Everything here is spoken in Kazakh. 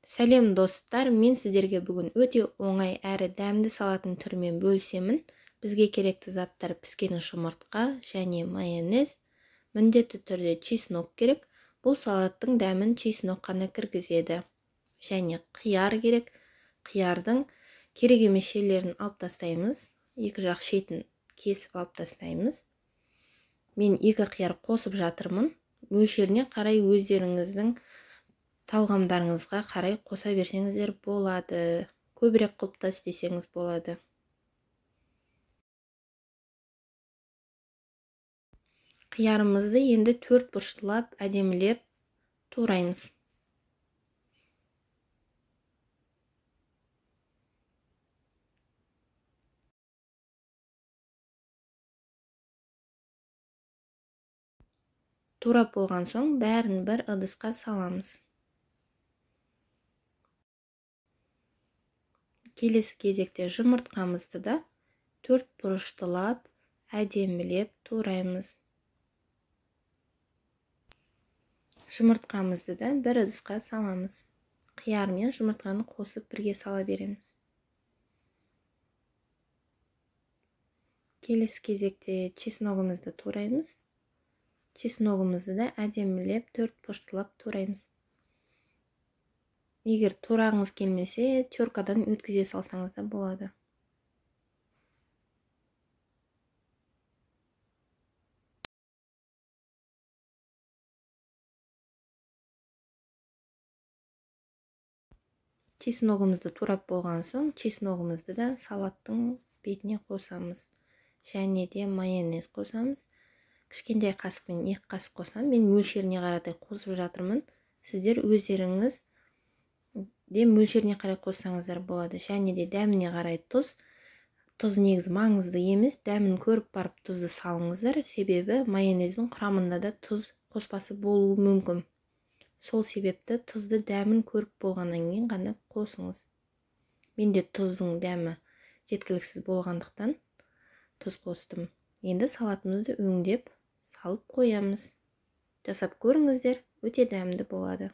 Сәлем достар, мен сіздерге бүгін өте оңай әрі дәмді салаттың түрімен бөлісемін. Бізге керекті заттар піскен жұмыртқа және майонез, міндетті түрде чеснок керек. Бұл салаттың дәмін чеснок қана кіргізеді. Және қияр керек. Қиярдың керек емес жерлерін алып тастаймыз. Екі жақ шетін кесіп алып тастаймыз. Мен екі қияр қосып жатырмын. Мөлшеріне қарай өздеріңіздің талғамдарыңызға қарай қоса берсеңіздер болады. Көбірек қылып та істесеңіз болады. Қиярымызды енді 4 бұрыштылап әдемілеп тураймыз. Турап болған соң бәрін бір ыдысқа саламыз. Келесі кезекте жұмыртқамызды да 4 бұрыштылап әдемілеп тураймыз. Жұмыртқамызды да бір ыдысқа саламыз. Қияр мен жұмыртқаны қосып бірге сала береміз. Келесі кезекте чесногымызды тураймыз. Чесногымызды да әдемілеп 4 бұрыштылап тураймыз. Егер турағыңыз келмесе, теркадан өткізе салсаңыз да болады. Чесногымызды турап болған соң, чесногымызды да салаттың бетіне қосамыз. Және де майонез қосамыз. Кішкентай қасықпен 2 қасық қосам. Мен мөлшеріне қаратай қосып жатырмын. Сіздер өздеріңіз де мөлшеріне қарай қоссаңыздар болады. Және де дәміне қарай тұз. Тұз негізі маңызды емес, дәмін көріп барып тұзды салыңыздар. Себебі майонездің құрамында да тұз қоспасы болуы мүмкін. Сол себепті тұзды дәмін көріп болғаннан кейін ғана қосыңыз. Менде тұздың дәмі жеткіліксіз болғандықтан тұз қостым. Енді салатымызды өңдеп салып қоямыз. Жасап көріңіздер, өте дәмді болады.